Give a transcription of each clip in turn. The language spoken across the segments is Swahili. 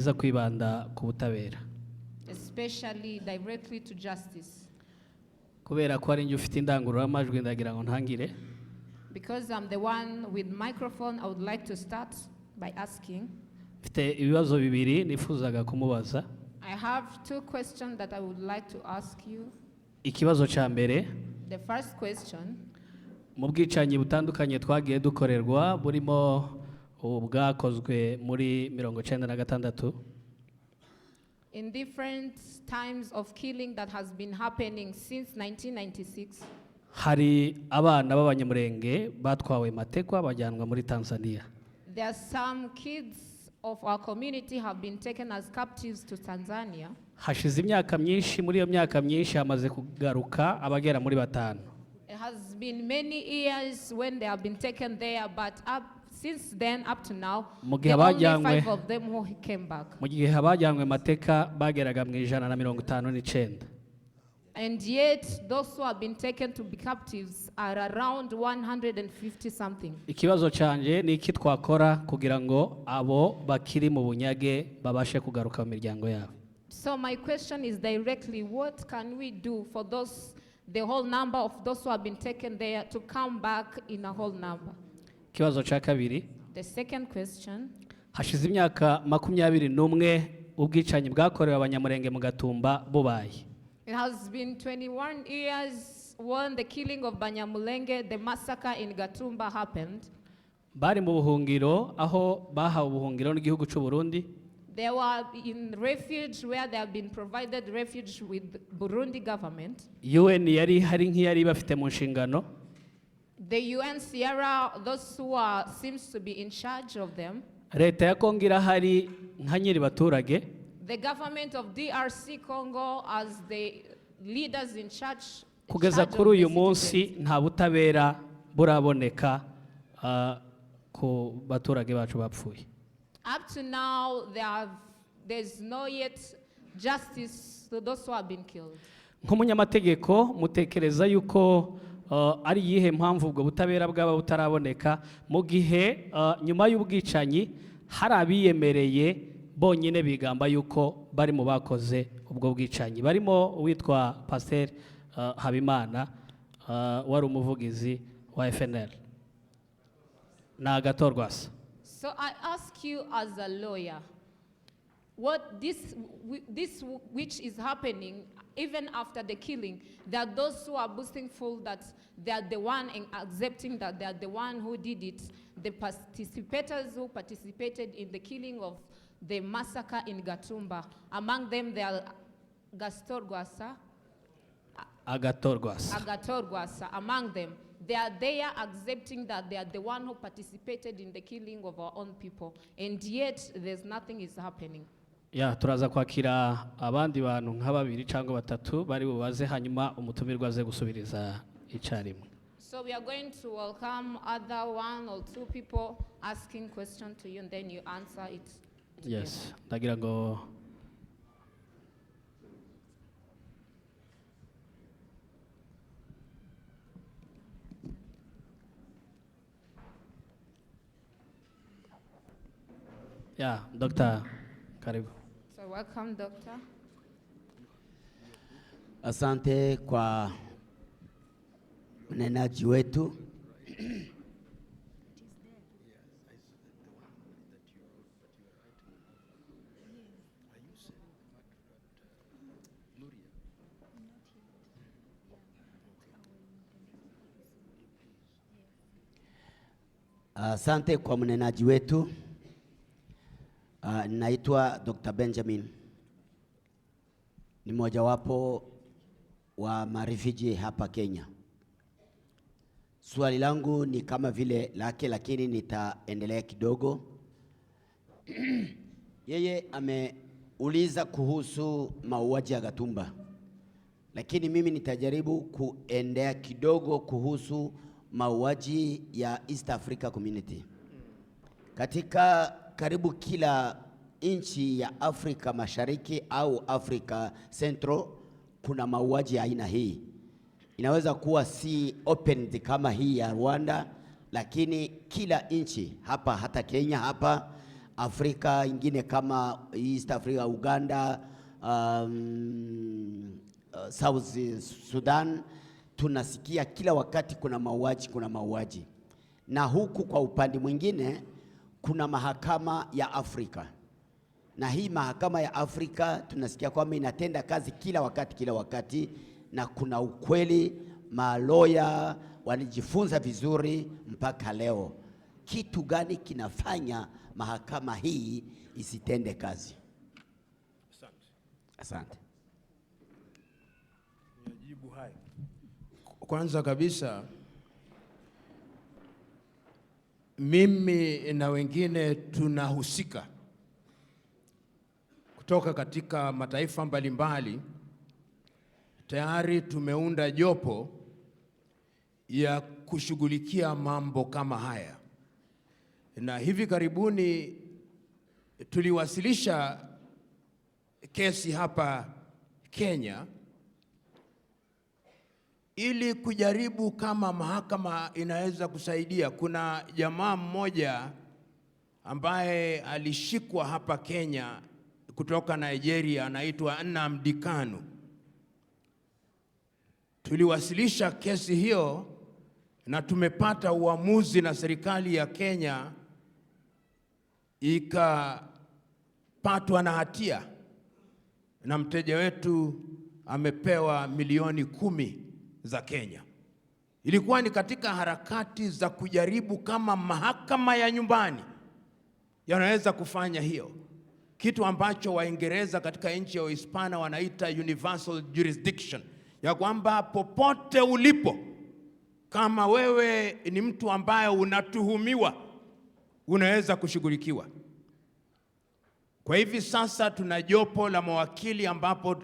iza kwibanda ku butabera, especially directly to justice. kubera ko ari njye ufite indangururamajwi ndagira ngo ntangire. Because I'm the one with microphone, I would like to start by asking. Mfite ibibazo bibiri nifuzaga kumubaza. I have two questions that I would like to ask you. Ikibazo cya mbere, The first question, mu bwicanyi butandukanye twagiye dukorerwa burimo ubwakozwe muri 1996, in different times of killing that has been happening since 1996, hari abana b'abanyamurenge batwawe matekwa bajyanwa muri Tanzania. there are some kids of our community have been taken as captives to Tanzania. Hashize imyaka myinshi, muri iyo myaka myinshi hamaze kugaruka abagera muri 5. It has been many years when they have been taken there, but since then up to now, there are only 5 of them who came back. Mu gihe abajyanwe mateka bageraga mu 159. And yet, those who have been taken to be captives are around 150 something. Ikibazo cyanje ni iki twakora kugira ngo abo bakiri mu bunyage babashe kugaruka mu miryango yabo. So my question is directly, what can we do for the whole number of those who have been taken there to come back in a whole number? Ikibazo cya kabiri, The second question, hashize imyaka 21 ubwicanyi bwakorewe abanyamurenge mu Gatumba bubaye. it has been 21 years when the killing of Banyamulenge, the massacre in Gatumba happened. Bari mu buhungiro aho bahawe ubuhungiro n'igihugu cy'u Burundi. They were in refuge where they have been provided refuge with Burundi government. UN yari hari nk'iyari bafite mu nshingano. The UNHCR, those who seems to be in charge of them. Leta ya Kongo irahari nka nyiri baturage. The government of DRC Congo as the leaders in charge. Kugeza kuri uyu munsi nta butabera buraboneka ku baturage bacu bapfuye. Up to now, there's no yet justice to those who have been killed. Nk'umunyamategeko mutekereza yuko ari yihe mpamvu ubwo butabera bwaba butaraboneka mu gihe nyuma y'ubwicanyi hari abiyemereye bonyine bigamba yuko bari mu bakoze ubwo bwicanyi, barimo uwitwa Pasteur Habimana wari umuvugizi wa FNL na Agathon Rwasa. So I ask you as a lawyer, what this which is happening even after the killing, there are those who are boasting full that they are the one and accepting that they are the one who did it. The participators who participated in the killing of the massacre in Gatumba, among them there are Agathon Rwasa. Agathon Rwasa, among them. They are there accepting that they are the one who participated in the killing of our own people, and yet there's nothing is happening. Turaza kwakira abandi bantu nka babiri cyangwa batatu bari bubaze hanyuma umutumirwa aze gusubiriza icyarimwe. So we are going to welcome other 1 or 2 people asking question to you, and then you answer it together. Yes, ndagira ngo Dr. Karibu. So welcome, Doctor. Asante kwa mnenaji wetu. Asante kwa mnenaji wetu. Naitwa Dr. Benjamin. Ni mojawapo wa marefugee hapa Kenya. Swali langu ni kama vile lake, lakini nitaendelea kidogo. Yeye ameuliza kuhusu mauaji ya Gatumba, lakini mimi nitajaribu kuendea kidogo kuhusu mauaji ya East Africa Community. Katika karibu kila nchi ya Afrika Mashariki au Afrika Central kuna mauaji ya aina hii. Inaweza kuwa si open kama hii ya Rwanda, lakini kila nchi hapa, hata Kenya hapa, Afrika ingine kama East Africa, Uganda, South Sudan, tunasikia kila wakati kuna mauaji. Na huku kwa upande mwingine kuna mahakama ya Afrika. Na hii mahakama ya Afrika tunasikia kwamba inatenda kazi kila wakati, na kuna ukweli, maloya walijifunza vizuri mpaka leo. Kitu gani kinafanya mahakama hii isitende kazi? Asante. Nijibu haya. Kwanza kabisa, mimi na wengine tunahusika kutoka katika mataifa mbalimbali. Tayari tumeunda jopo ya kushughulikia mambo kama haya, na hivi karibuni tuliwasilisha kesi hapa Kenya ili kujaribu kama mahakama inaweza kusaidia. Kuna jamaa mmoja ambaye alishikwa hapa Kenya kutoka Nigeria, anaitwa Nnamdi Kanu. Tuliwasilisha kesi hiyo na tumepata uamuzi, na serikali ya Kenya ikapatwa na hatia, na mteja wetu amepewa milioni 10 za Kenya. Ilikuwa ni katika harakati za kujaribu kama mahakama ya nyumbani yanaweza kufanya hiyo, kitu ambacho Waingereza katika nchi ya Uhispania wanaita universal jurisdiction, ya kwamba popote ulipo, kama wewe ni mtu ambaye unatuhumiwa, unaweza kushughulikiwa. Kwa hivi sasa tuna jopo la mawakili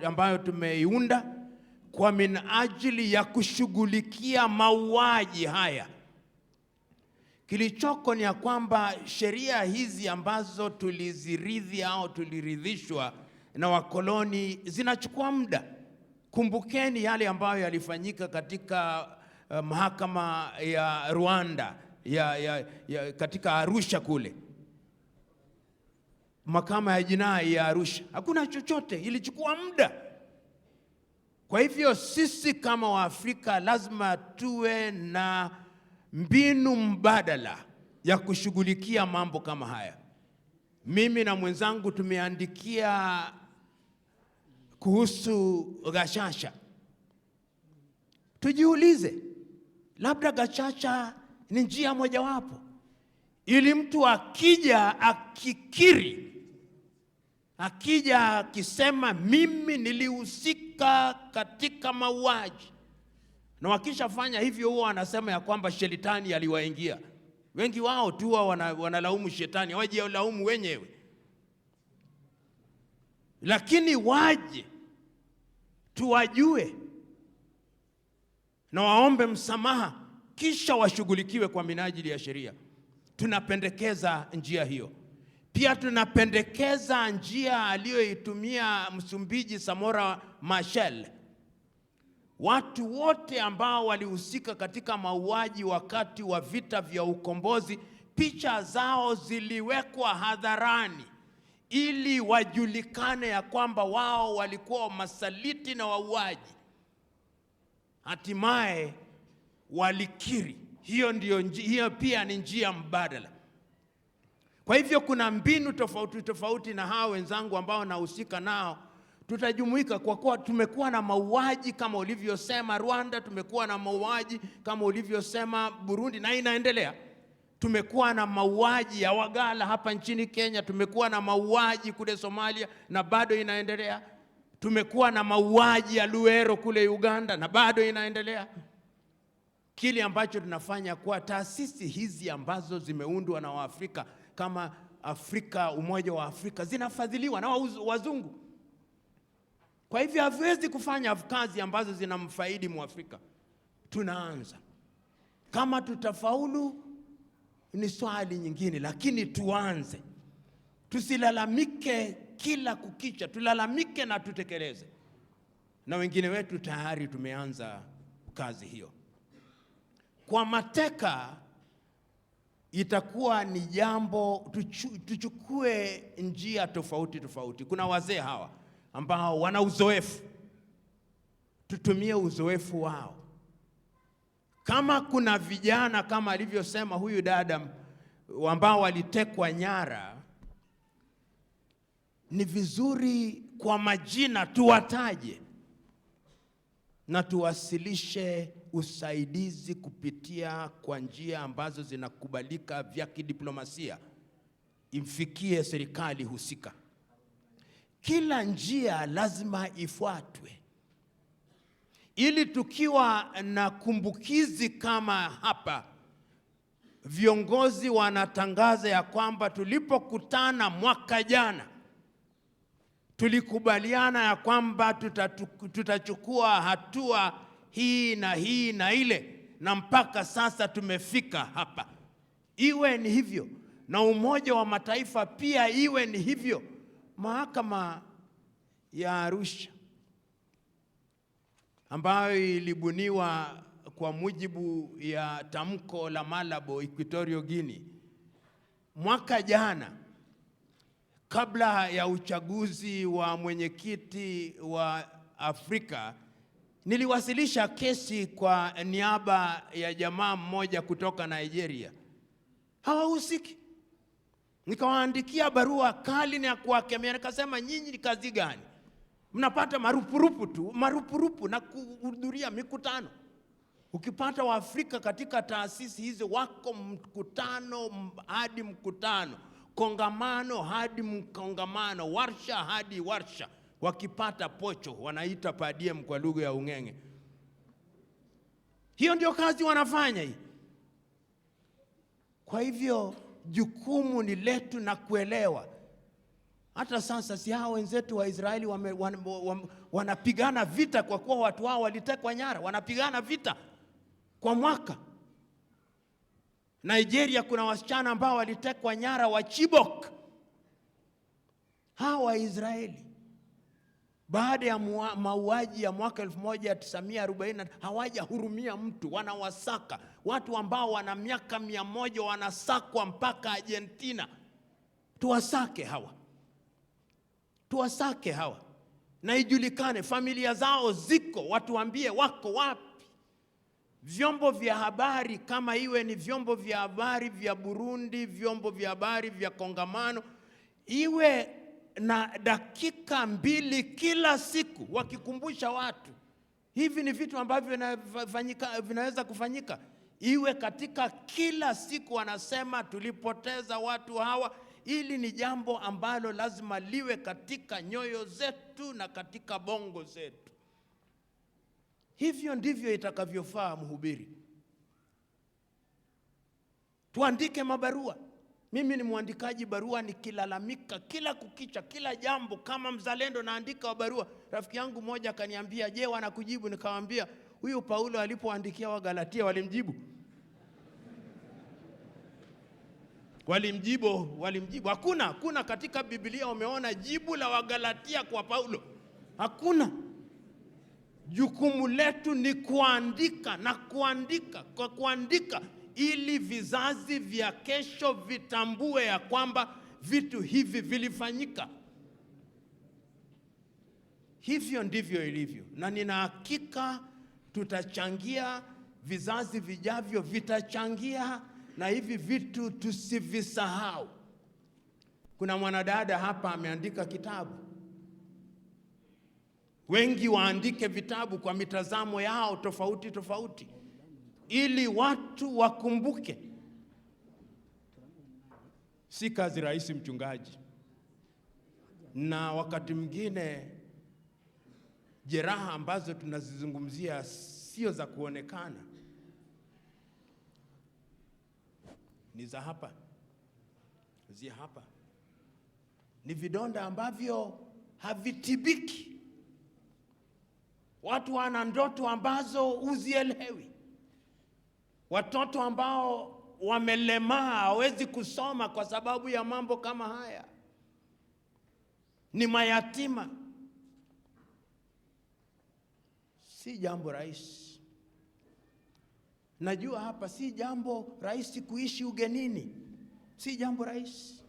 ambayo tumeiunda kwa minajili ya kushughulikia mauaji haya. Kilichoko ni ya kwamba sheria hizi ambazo tulizirithi au tuliridhishwa na wakoloni zinachukua muda. Kumbukeni yale ambayo yalifanyika katika mahakama ya Rwanda katika Arusha kule. Mahakama ya jinai ya Arusha, hakuna chochote, ilichukua muda. Kwa hivyo sisi kama Waafrika lazima tuwe na mbinu mbadala ya kushughulikia mambo kama haya. Mimi na mwenzangu tumeandikia kuhusu Gachacha. Tujiulize, labda Gachacha ni njia mojawapo, ili mtu akija akikiri, akija akisema mimi nilihusika katika mauaji, na wakishafanya hivyo huwa wanasema ya kwamba shetani aliwaingia. Wengi wao tu wanalaumu shetani, hawajilaumu wenyewe. Lakini waje tuwajue na waombe msamaha, kisha washughulikiwe kwa minajili ya sheria. Tunapendekeza njia hiyo. Pia tunapendekeza njia aliyoitumia Msumbiji Samora Machel. Watu wote ambao walihusika katika mauaji wakati wa vita vya ukombozi, picha zao ziliwekwa hadharani ili wajulikane ya kwamba wao walikuwa masaliti na wauaji. Hatimaye walikiri. Hiyo pia ni njia mbadala. Kwa hivyo kuna mbinu tofauti na hao wenzangu ambao nahusika nao. Tutajumuika kwa kuwa tumekuwa na mauaji kama ulivyosema Rwanda, tumekuwa na mauaji kama ulivyosema Burundi na inaendelea. Tumekuwa na mauaji ya Wagala hapa nchini Kenya, tumekuwa na mauaji kule Somalia na bado inaendelea. Tumekuwa na mauaji ya Luero kule Uganda na bado inaendelea. Kile ambacho tunafanya kwa taasisi hizi ambazo zimeundwa na Waafrika kama Umoja wa Afrika zinafadhiliwa na wazungu. Kwa hivyo haviwezi kufanya kazi ambazo zinamfaidi Mwafrika. Tunaanza. Kama tutafaulu ni swali nyingine, lakini tuanze. Tusilalamike kila kukicha, tulalamike na tutekeleze. Na wengine wetu tayari tumeanza kazi hiyo. Kwa mateka, itakuwa ni jambo tuchukue njia tofauti tofauti. Kuna wazee hawa ambao wana uzoefu, tutumie uzoefu wao. Kama kuna vijana kama alivyosema huyu dada ambao walitekwa nyara, ni vizuri kwa majina tuwataje na tuwasilishe usaidizi kupitia kwa njia ambazo zinakubalika vya kidiplomasia, imfikie serikali husika. Kila njia lazima ifuatwe, ili tukiwa na kumbukizi kama hapa, viongozi wanatangaza ya kwamba tulipokutana mwaka jana tulikubaliana ya kwamba tutachukua hatua hii na ile, na mpaka sasa tumefika hapa. Iwe ni hivyo, na Umoja wa Mataifa pia iwe ni hivyo. Mahakama ya Arusha ambayo ilibuniwa kwa mujibu ya tamko la Malabo, Equatorial Guinea, mwaka jana kabla ya uchaguzi wa mwenyekiti wa Afrika, niliwasilisha kesi kwa niaba ya jamaa mmoja kutoka Nigeria. Hawahusiki. Nikawaandikia barua kali na kuwakemea, nikasema nyinyi ni kazi gani? Mnapata marupurupu na kuhudhuria mikutano. Ukipata Waafrika katika taasisi hizo, wako mkutano hadi mkutano, kongamano hadi mkongamano, warsha hadi warsha. Wakipata pocho wanaita padiem kwa lugha ya Ung'eng'e. Hiyo ndio kazi wanafanya hii. Kwa hivyo jukumu ni letu na kuelewa. Hata sasa si hao wenzetu wa Israeli wanapigana vita kwa kuwa watu wao walitekwa nyara, wanapigana vita kwa mwaka. Nigeria kuna wasichana ambao walitekwa nyara wa Chibok. Hawa Israeli baada ya mauaji ya mwaka 1940 hawajahurumia mtu, wanawasaka watu ambao wana miaka 100, wanasakwa mpaka Argentina. Tuwasake hawa na ijulikane familia zao ziko, watuambie wako wapi. Vyombo vya habari, kama iwe ni vyombo vya habari vya Burundi, vyombo vya habari vya kongamano, iwe na dakika 2 kila siku wakikumbusha watu. Hivi ni vitu ambavyo vinaweza kufanyika. Iwe katika kila siku wanasema tulipoteza watu hawa. Ili ni jambo ambalo lazima liwe katika nyoyo zetu na katika bongo zetu. Hivyo ndivyo itakavyofaa mhubiri. Tuandike mabarua. Mimi ni mwandikaji barua, nikilalamika kila kukicha, kila jambo kama mzalendo naandika barua. Rafiki yangu mmoja akaniambia, "Je, wanakujibu?" Nikamwambia, "Huyu Paulo alipoandikia wa Galatia walimjibu?" Walimjibu. Hakuna katika Biblia umeona jibu la Wagalatia kwa Paulo. Hakuna. Jukumu letu ni kuandika na kuandika ili vizazi vya kesho vitambue ya kwamba vitu hivi vilifanyika. Hivyo ndivyo ilivyo, na nina hakika tutachangia, vizazi vijavyo vitachangia, na hivi vitu tusivisahau. Kuna mwanadada hapa ameandika kitabu. Wengi waandike vitabu kwa mitazamo yao tofauti ili watu wakumbuke. Si kazi rahisi mchungaji, na wakati mwingine jeraha ambazo tunazizungumzia sio za kuonekana, ni za hapa, ni vidonda ambavyo havitibiki. Watu wana ndoto ambazo uzielewi. Watoto ambao wamelemaa, hawezi kusoma kwa sababu ya mambo kama haya. Ni mayatima. Si jambo rahisi. Najua hapa si jambo rahisi kuishi ugenini. Si jambo rahisi.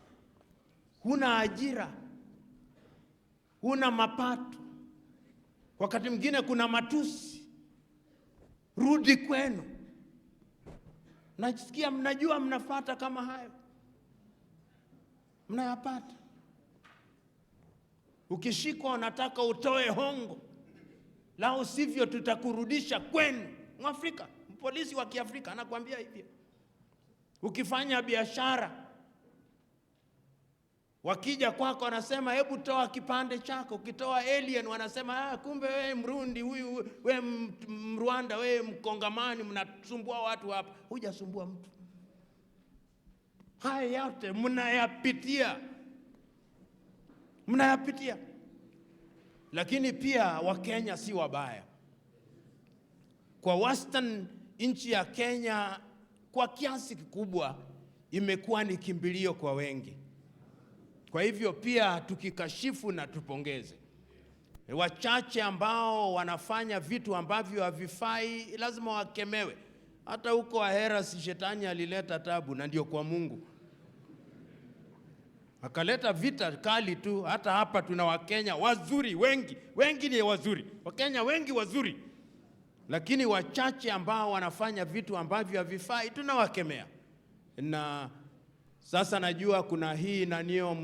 Huna ajira. Huna mapato. Wakati mwingine kuna matusi. Rudi kwenu. Nasikia mnajua mnafuata kama hayo. Mnayapata. Ukishikwa unataka utoe hongo. La usivyo tutakurudisha kwenu. Mwafrika, polisi wa Kiafrika anakuambia hivyo. Ukifanya biashara, wakija kwako wanasema hebu toa kipande chako. Ukitoa alien wanasema kumbe wewe Mrundi, huyu wewe Mrwanda, wewe Mkongamani, mnasumbua watu hapa. Hujasumbua mtu. Haya yote mnayapitia. Mnayapitia. Lakini pia Wakenya si wabaya. Kwa wastani nchi ya Kenya kwa kiasi kikubwa imekuwa ni kimbilio kwa wengi. Kwa hivyo pia tukikashifu na tupongeze. Wachache ambao wanafanya vitu ambavyo havifai lazima wakemewe. Hata huko Ahera si shetani alileta tabu, na ndio kwa Mungu akaleta vita kali tu. Hata hapa tuna Wakenya wazuri wengi ni wazuri. Wakenya wengi wazuri. Lakini wachache ambao wanafanya vitu ambavyo havifai tunawakemea. Na sasa najua kuna hii nanio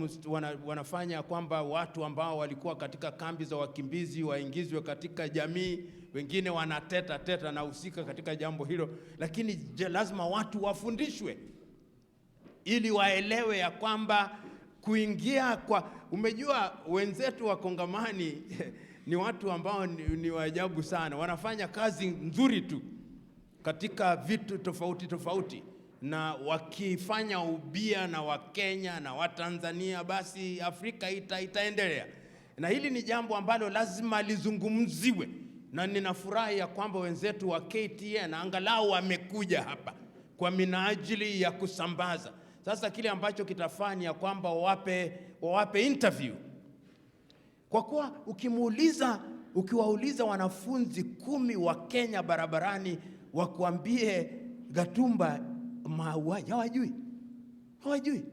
wanafanya kwamba watu ambao walikuwa katika kambi za wakimbizi waingizwe katika jamii. Wengine wanateta na husika katika jambo hilo. Lakini lazima watu wafundishwe ili waelewe ya kwamba kuingia kwa, umejua wenzetu wa Kongamani ni watu ambao ni waajabu sana. Wanafanya kazi nzuri tu katika vitu tofauti. Na wakifanya ubia na Wakenya na Watanzania, basi Afrika itaendelea. Na hili ni jambo ambalo lazima lizungumziwe. Na ninafurahi ya kwamba wenzetu wa KTN angalau wamekuja hapa kwa minajili ya kusambaza. Sasa kile ambacho kitafanya kwamba wawape interview. Kwa kuwa ukiwauliza wanafunzi 10 wa Kenya barabarani wakuambie Gatumba mauaji, hawajui.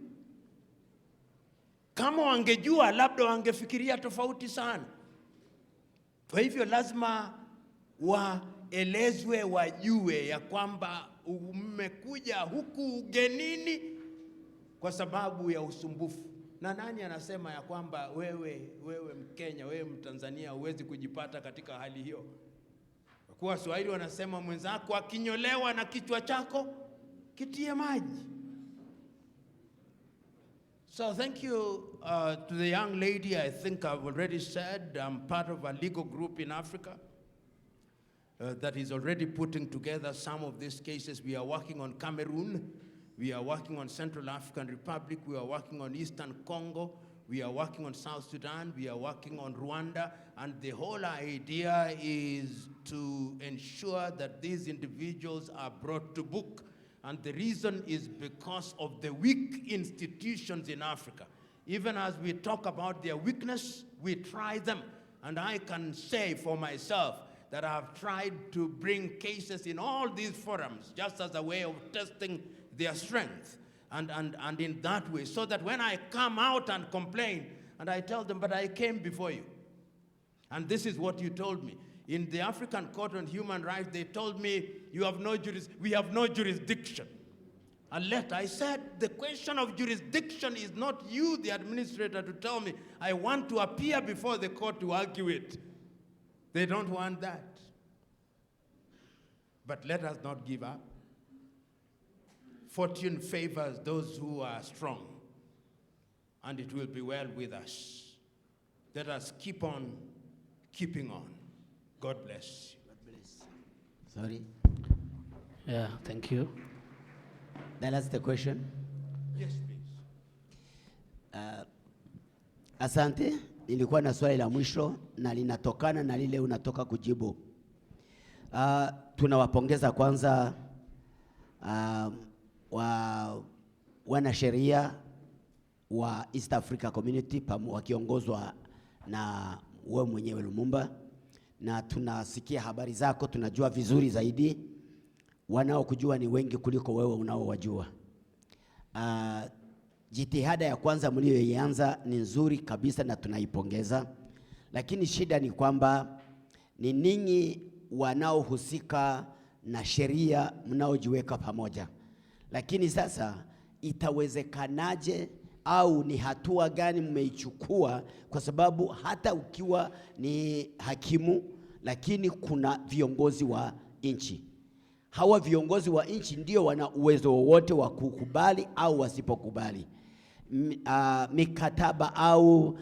Kama wangejua labda wangefikiria tofauti sana. Kwa hivyo lazima waelezwe, wajue ya kwamba mmekuja huku ugenini kwa sababu ya usumbufu. Na nani anasema ya kwamba wewe Mkenya, wewe Mtanzania huwezi kujipata katika hali hiyo? Kwa kuwa Swahili wanasema mwenzako akinyolewa na kichwa chako kitie maji. So thank you to the young lady. I think I've already said I'm part of a legal group in Africa that is already putting together some of these cases. We are working on Cameroon. We are working on Central African Republic. We are working on Eastern Congo. We are working on South Sudan. We are working on Rwanda. And the whole idea is to ensure that these individuals are brought to book. And the reason is because of the weak institutions in Africa. Even as we talk about their weakness, we try them. And I can say for myself that I have tried to bring cases in all these forums just as a way of testing their strength, and in that way, so that when I come out and complain, and I tell them, but I came before you, and this is what you told me. In the African Court on Human Rights, they told me, we have no jurisdiction. And yet I said, the question of jurisdiction is not you, the administrator, to tell me, I want to appear before the court to argue it. They don't want that. But let us not give up. Fortune favors those who are strong, and it will be well with us. Let us keep on keeping on. God bless you. God bless. Sorry. Yeah, thank you. That's the question. Yes, please. Asante. Nilikuwa na swali la mwisho na linatokana na lile unatoka kujibu. Tunawapongeza kwanza wanasheria wa East Africa Community wakiongozwa na wewe mwenyewe Lumumba, na tunasikia habari zako, tunajua vizuri zaidi wanaokujua ni wengi kuliko wewe unaowajua. Jitihada ya kwanza mlioianza ni nzuri kabisa na tunaipongeza, lakini shida ni kwamba ni ninyi wanaohusika na sheria mnaojiweka pamoja. Lakini sasa itawezekanaje au ni hatua gani mmeichukua? Kwa sababu hata ukiwa ni hakimu, lakini kuna viongozi wa nchi. Hawa viongozi wa nchi ndio wana uwezo wowote wa kukubali au wasipokubali. Mikataba au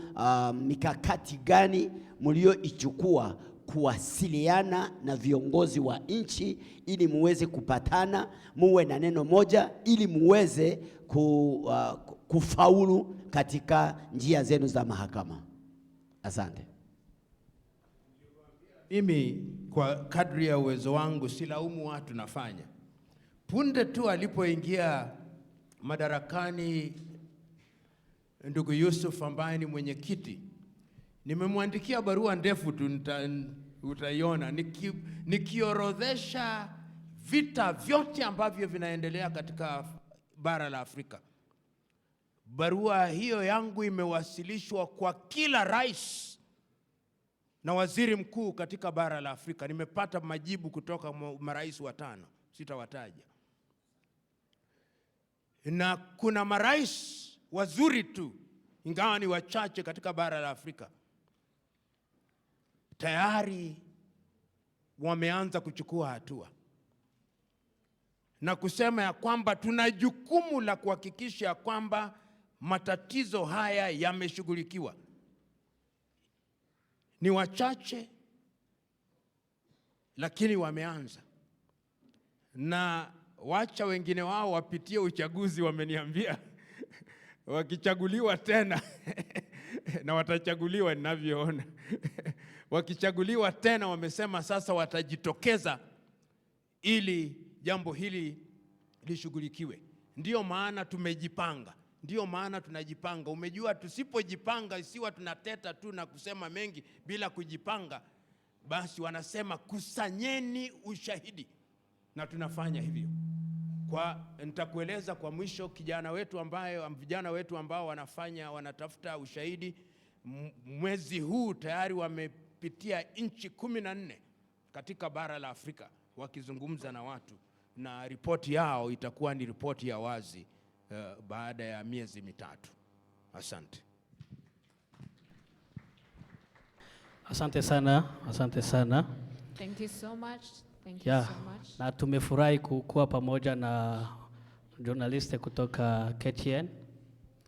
mikakati gani mlioichukua kuwasiliana na viongozi wa nchi ili muweze kupatana, muwe na neno moja, ili muweze kufaulu katika njia zenu za mahakama? Asante. Mimi kwa kadri ya uwezo wangu silaumu watu, nafanya. Punde tu alipoingia madarakani ndugu Yusuf ambaye ni mwenyekiti, nimemwandikia barua ndefu tu, utaiona nikiorodhesha vita vyote ambavyo vinaendelea katika bara la Afrika. Barua hiyo yangu imewasilishwa kwa kila rais na waziri mkuu katika bara la Afrika. Nimepata majibu kutoka marais 5, sitawataja. Na kuna marais wazuri tu, ingawa ni wachache katika bara la Afrika, tayari wameanza kuchukua hatua na kusema ya kwamba tuna jukumu la kuhakikisha kwamba matatizo haya yameshughulikiwa. Ni wachache, lakini wameanza. Na wacha wengine wao wapitie uchaguzi, wameniambia wakichaguliwa tena na watachaguliwa ninavyoona wakichaguliwa tena, wamesema sasa watajitokeza ili jambo hili lishughulikiwe. Ndiyo maana tumejipanga, ndiyo maana tunajipanga. Umejua, tusipojipanga, isiwa tunateta tu na kusema mengi bila kujipanga, basi wanasema kusanyeni ushahidi, na tunafanya hivyo. Nitakueleza kwa mwisho, vijana wetu ambao wanatafuta ushahidi, mwezi huu tayari wamepitia nchi 14 katika bara la Afrika wakizungumza na watu, na ripoti yao itakuwa ni ripoti ya wazi baada ya miezi 3. Asante. Asante sana, asante sana. Thank you so much. Thank you so much. Na tumefurahi kuwa pamoja na journalist kutoka KTN.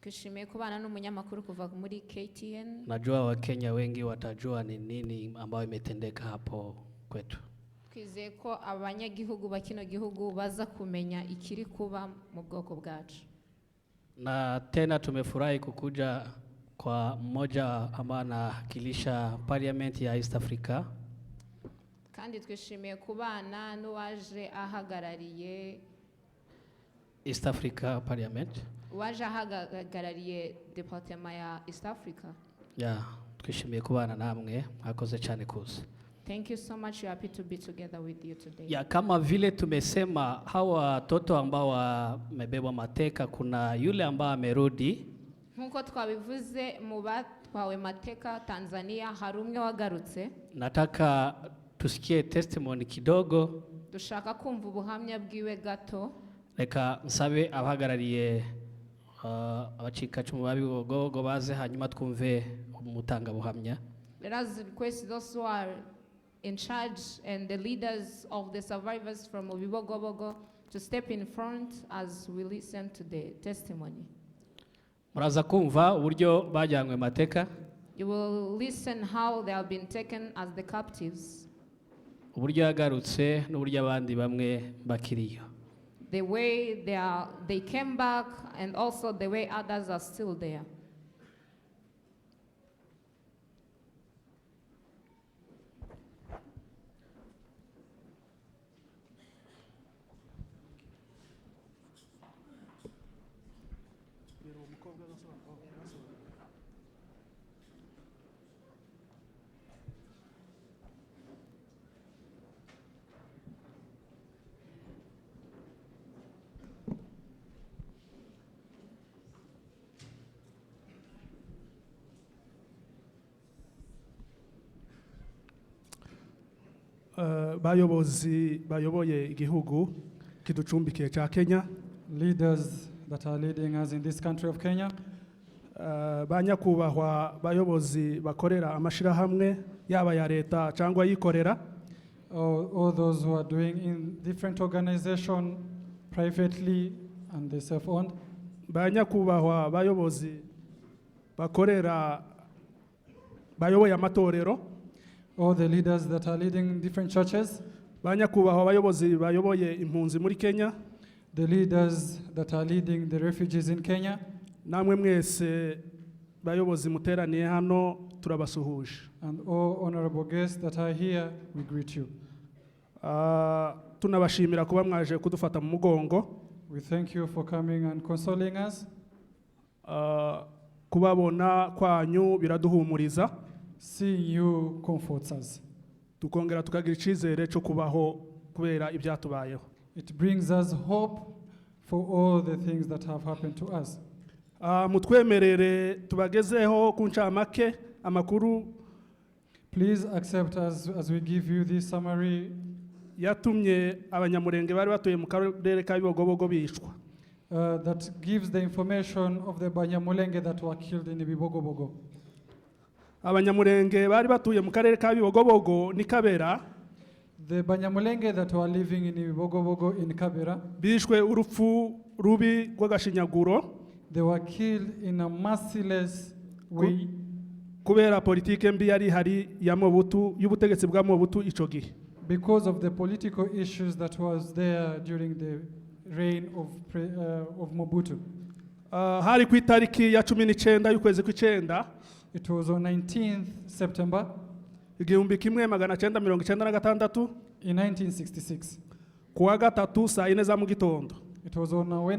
Kushimiye kubana n'umunyamakuru kuva muri KTN. Najua Wakenya wengi watajua ni nini ambayo imetendeka hapo kwetu. Twizeye ko abanyagihugu bakino gihugu baza kumenya ikiri kuba mu bwoko bwacu. Na tena tumefurahi kukuja kwa mmoja ambaye anawakilisha parliament ya East Africa. Kandi twishimiye kubana n'uwaje ahagarariye East Africa Parliament. Waje ahagarariye departement ya East Africa. Twishimiye kubana namwe, mwakoze cyane kuza. Thank you so much. We are happy to be together with you today. Kama vile tumesema, hawa watoto ambao wamebebwa mateka, kuna yule ambao amerudi. Nkuko twabivuze, mu batwawe mateka Tanzania hari umwe wagarutse. Nataka tusikie testimony kidogo. Dushaka kumva ubuhamya bwiwe gato. Reka nsabe abahagarariye abacikacumu babigogo baze, hanyuma twumve umutanga buhamya. Let us request those who are in charge and the leaders of the survivors from Obibogobogo to step in front as we listen to the testimony. Muraza kumva uburyo bajyanywe mateka. You will listen how they have been taken as the captives. Uburyo yagarutse n'uburyo abandi bamwe bakiriyo. The way they came back, and also the way others are still there. bayobozi bayoboye igihugu kiducumbikiye ca Kenya, leaders that are leading us in this country of Kenya, banyakubahwa bayobozi bakorera amashirahamwe yaba ya leta cyangwa yikorera, all those who are doing in different organizations, privately and they self-owned, banyakubahwa bayobozi bakorera bayoboye amatorero, all the leaders that are leading different churches, banyakubahwa bayobozi bayoboye impunzi muri Kenya, the leaders that are leading the refugees in Kenya, namwe mwese bayobozi muteraniye hano turabasuhuje. and all honorable guests that are here, we greet you. Tunabashimira kuba mwaje kudufata mu mugongo. We thank you for coming and consoling us. Kubabona kwanyu biraduhumuriza, Seeing you comforts us. tukongera tukagira icizere cyo kubaho kubera ibyatubayeho. It brings us hope for all the things that have happened to us. Mutwemerere tubagezeho ku ncamake amakuru Please accept us as we give you this summary yatumye abanyamurenge bari batuye mu karere ka Bibogobogo bicwa. that gives the information of the Banyamulenge that were killed in Bibogobogo. Abanyamurenge bari batuye mu karere ka Bibogobogo ni Kabera, The Banyamulenge that were living in Bibogobogo in Kabera, bishwe urupfu rubi rw'agashinyaguro they were killed in a merciless way kubera politike mbi yari hari ya Mobutu y'ubutegetsi bwa Mobutu ico gihe. because of the political issues that was there during the reign of Mobutu. Hari ku itariki ya 19 y'ukwezi kw'icenda It was on 19th September 1996 in 1966. kuwa gatatu saa 4 za mu gitondo. It was on a Wednesday.